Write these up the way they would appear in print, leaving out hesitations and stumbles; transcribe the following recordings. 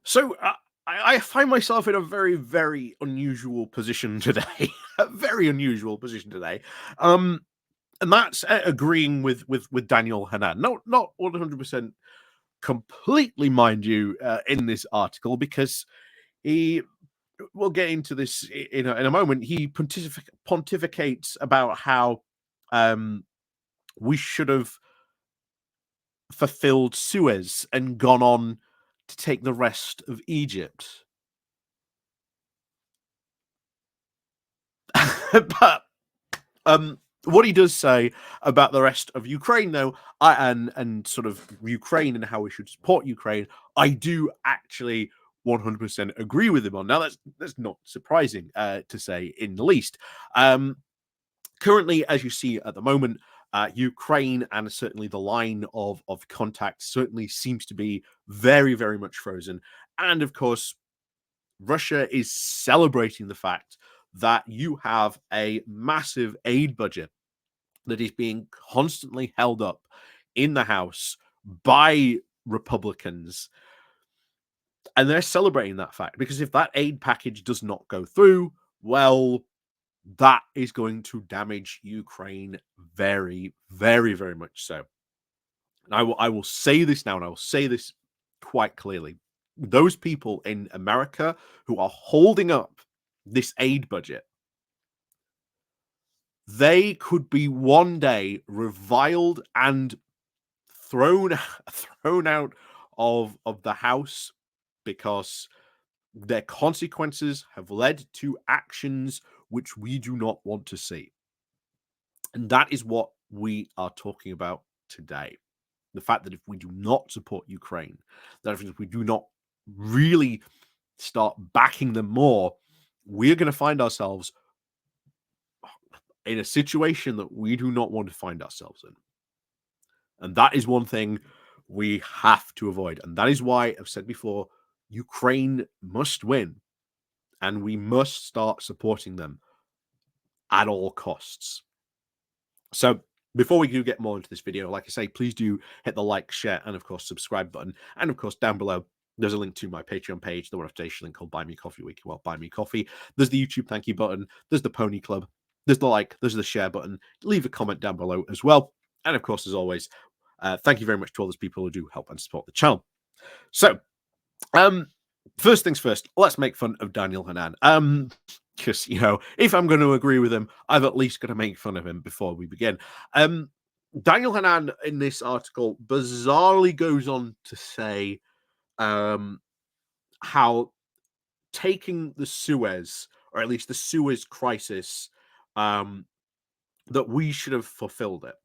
So I find myself in a very, very unusual position today. A very unusual position today. Um, and that's agreeing with Daniel Hannan. Not 100% completely, mind you, in this article, because he we'll get into this in a moment. He pontificates about how we should have fulfilled Suez and gone on to take the rest of Egypt. But what he does say about the rest of Ukraine, though, and sort of Ukraine and how we should support Ukraine, I do actually 100% agree with him on. Now, that's not surprising to say, in the least. Currently, as you see at the moment, Ukraine and certainly the line of contact certainly seems to be very, very much frozen. And of course, Russia is celebrating the fact that you have a massive aid budget that is being constantly held up in the House by Republicans. And they're celebrating that fact because if that aid package does not go through, well, that is going to damage Ukraine very, very, very much so. And I will say this now, and I will say this quite clearly. Those people in America who are holding up this aid budget, they could be one day reviled and thrown thrown out of the house because their consequences have led to actions which we do not want to see. And that is what we are talking about today. The fact that if we do not support Ukraine, that if we do not really start backing them more, we're going to find ourselves in a situation that we do not want to find ourselves in. And that is one thing we have to avoid. And that is why I've said before, Ukraine must win. And we must start supporting them at all costs. So before we do get more into this video, like I say, please do hit the like, share, and of course, subscribe button. And of course, down below, there's a link to my Patreon page, the one-off link called Buy Me Coffee Week. Well, Buy Me Coffee. There's the YouTube thank you button. There's the Pony Club. There's the like. There's the share button. Leave a comment down below as well. And of course, as always, thank you very much to all those people who do help and support the channel. So, first things first, let's make fun of Daniel Hannan. Because, if I'm going to agree with him, I've at least got to make fun of him before we begin. Daniel Hannan in this article bizarrely goes on to say how taking the Suez, or at least the Suez crisis, that we should have fulfilled it.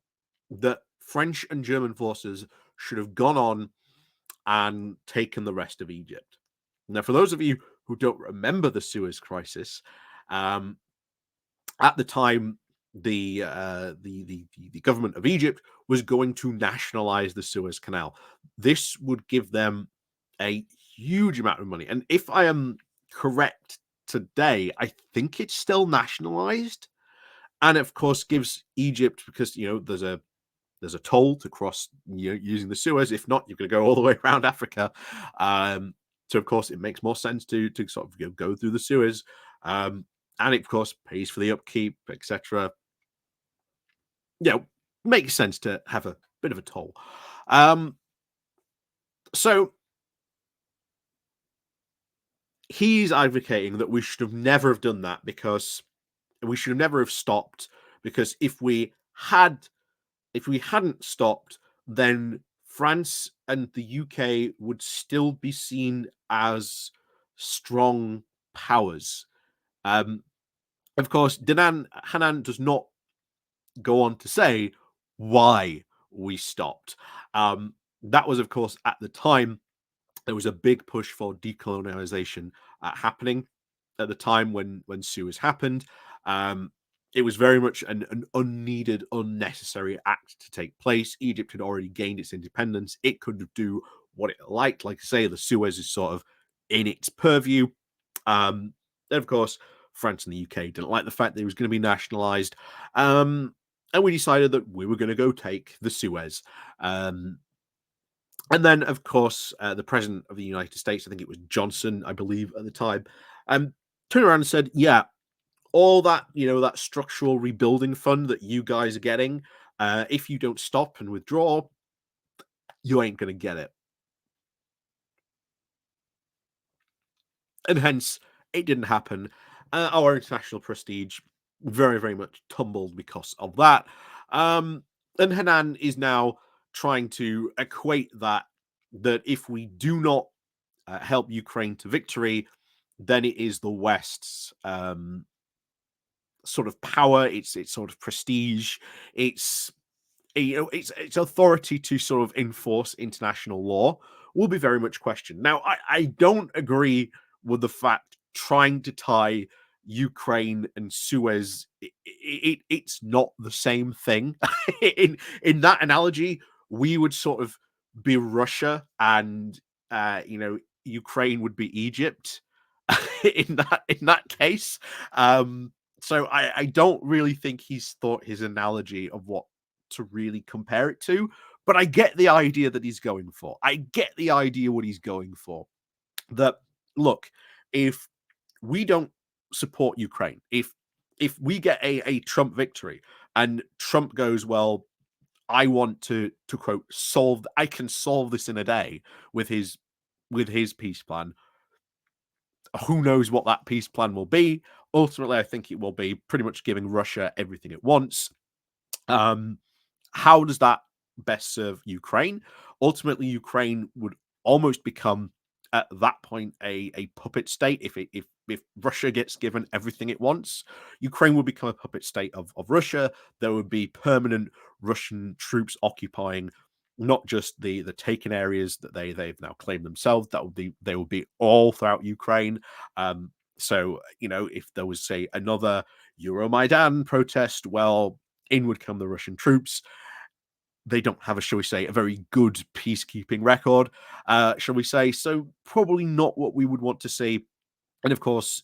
That French and German forces should have gone on and taken the rest of Egypt. Now, for those of you who don't remember the Suez crisis, at the time, the government of Egypt was going to nationalize the Suez Canal. This would give them a huge amount of money, and if I am correct today, I think it's still nationalized, and of course gives Egypt, because there's a toll to cross using the Suez. If not, you're going to go all the way around Africa. So of course, it makes more sense to sort of go through the Suez, and it of course pays for the upkeep, etc. Makes sense to have a bit of a toll. So he's advocating that we should have never have done that, because we should have never have stopped, because if we hadn't stopped, then France and the UK would still be seen as strong powers. Of course, Hannan does not go on to say why we stopped. That was, of course, at the time, there was a big push for decolonization happening at the time when Suez happened. It was very much an unneeded, unnecessary act to take place. Egypt had already gained its independence. It could do what it liked. Like I say, the Suez is sort of in its purview. And of course, France and the UK didn't like the fact that it was going to be nationalized. And we decided that we were going to go take the Suez. And then, of course, the president of the United States, I think it was Johnson, I believe, at the time, turned around and said, "Yeah, all that that structural rebuilding fund that you guys are getting, if you don't stop and withdraw, you ain't going to get it." And hence it didn't happen. Our international prestige very, very much tumbled because of that. Um, and Hanan is now trying to equate that if we do not help Ukraine to victory, then it is the West's sort of power, its sort of prestige, its its authority to sort of enforce international law will be very much questioned. Now, I don't agree with the fact trying to tie Ukraine and Suez, it's not the same thing. In that analogy, we would sort of be Russia, and Ukraine would be Egypt. In that case, so I don't really think he's thought his analogy of what to really compare it to, but I get the idea that he's going for. I get the idea what he's going for. That look, if we don't support Ukraine, if we get a Trump victory and Trump goes, well, I want to quote solve, I can solve this in a day with his peace plan. Who knows what that peace plan will be? Ultimately, I think it will be pretty much giving Russia everything it wants. Um, how does that best serve Ukraine? Ultimately, Ukraine would almost become at that point a puppet state. If Russia gets given everything it wants, Ukraine would become a puppet state of Russia. There would be permanent Russian troops occupying not just the taken areas that they've now claimed themselves. That would be they would be all throughout Ukraine. So if there was, say, another Euromaidan protest, well, in would come the Russian troops. They don't have shall we say, a very good peacekeeping record, shall we say. So probably not what we would want to see. And of course,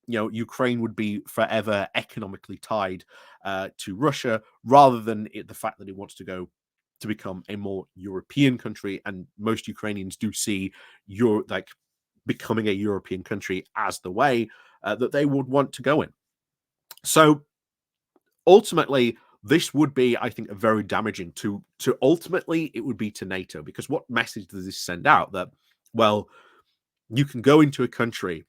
Ukraine would be forever economically tied to Russia, rather than the fact that it wants to go to become a more European country. And most Ukrainians do see like becoming a European country as the way that they would want to go in. So ultimately, this would be, I think, a very damaging to ultimately it would be to NATO, because what message does this send out? That, well, you can go into a country,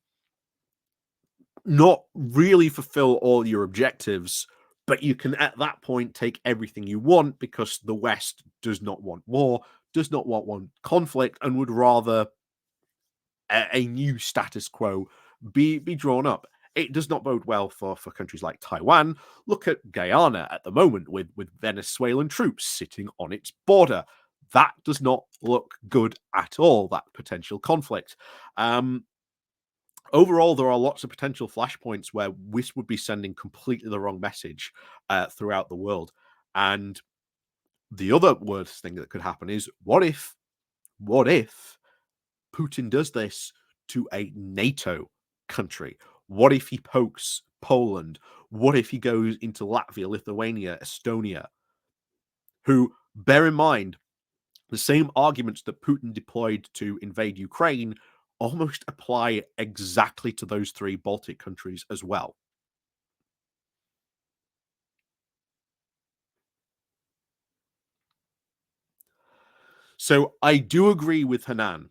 not really fulfill all your objectives, but you can at that point take everything you want, because the West does not want war, does not want one conflict, and would rather a new status quo be drawn up. It does not bode well for countries like Taiwan. Look at Guyana at the moment with Venezuelan troops sitting on its border. That does not look good at all, that potential conflict. Overall, there are lots of potential flashpoints where this would be sending completely the wrong message throughout the world. And the other worst thing that could happen is, what if Putin does this to a NATO country? What if he pokes Poland? What if he goes into Latvia, Lithuania, Estonia, who, bear in mind, the same arguments that Putin deployed to invade Ukraine almost apply exactly to those three Baltic countries as well. So I do agree with Hanan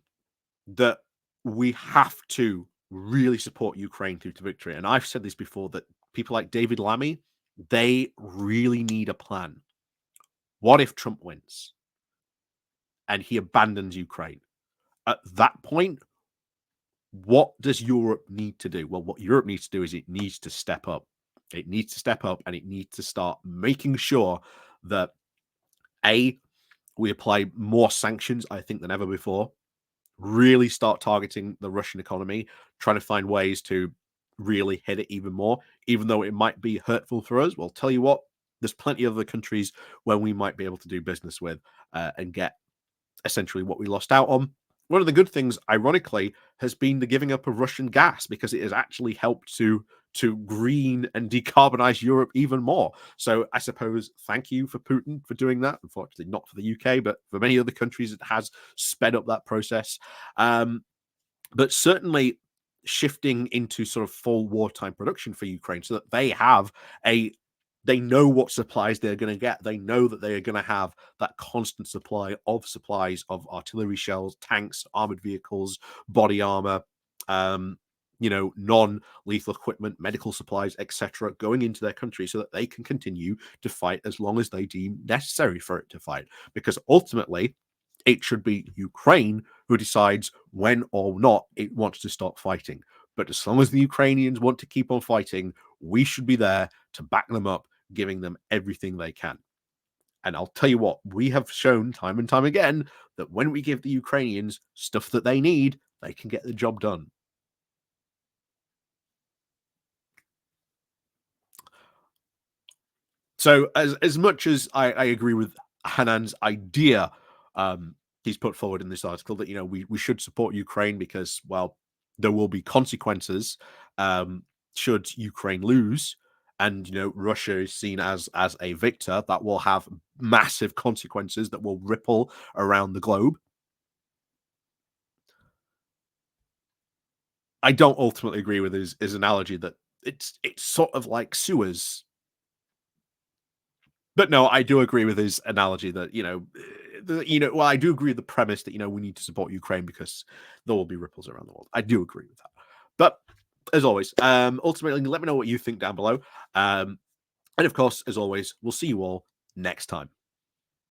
that we have to really support Ukraine through to victory. And I've said this before, that people like David Lammy, they really need a plan. What if Trump wins and he abandons Ukraine? At that point, what does Europe need to do? Well, what Europe needs to do is it needs to step up. It needs to step up, and it needs to start making sure that A, we apply more sanctions, I think, than ever before. Really start targeting the Russian economy, trying to find ways to really hit it even more, even though it might be hurtful for us. Well, tell you what, there's plenty of other countries where we might be able to do business with and get essentially what we lost out on. One of the good things, ironically, has been the giving up of Russian gas, because it has actually helped to to green and decarbonize Europe even more. So I suppose thank you for Putin for doing that. Unfortunately, not for the UK, but for many other countries, it has sped up that process. But certainly shifting into sort of full wartime production for Ukraine so that they know what supplies they're going to get. They know that they are going to have that constant supply of supplies of artillery shells, tanks, armored vehicles, body armor, um, non-lethal equipment, medical supplies, etc., going into their country so that they can continue to fight as long as they deem necessary for it to fight. Because ultimately, it should be Ukraine who decides when or not it wants to stop fighting. But as long as the Ukrainians want to keep on fighting, we should be there to back them up, giving them everything they can. And I'll tell you what, we have shown time and time again that when we give the Ukrainians stuff that they need, they can get the job done. So as much as I agree with Hanan's idea, um, he's put forward in this article that we should support Ukraine because, well, there will be consequences should Ukraine lose, and Russia is seen as a victor. That will have massive consequences that will ripple around the globe. I don't ultimately agree with his analogy that it's sort of like sewers. But no, I do agree with his analogy that well, I do agree with the premise that we need to support Ukraine because there will be ripples around the world. I do agree with that. But as always, ultimately, let me know what you think down below. And of course, as always, we'll see you all next time.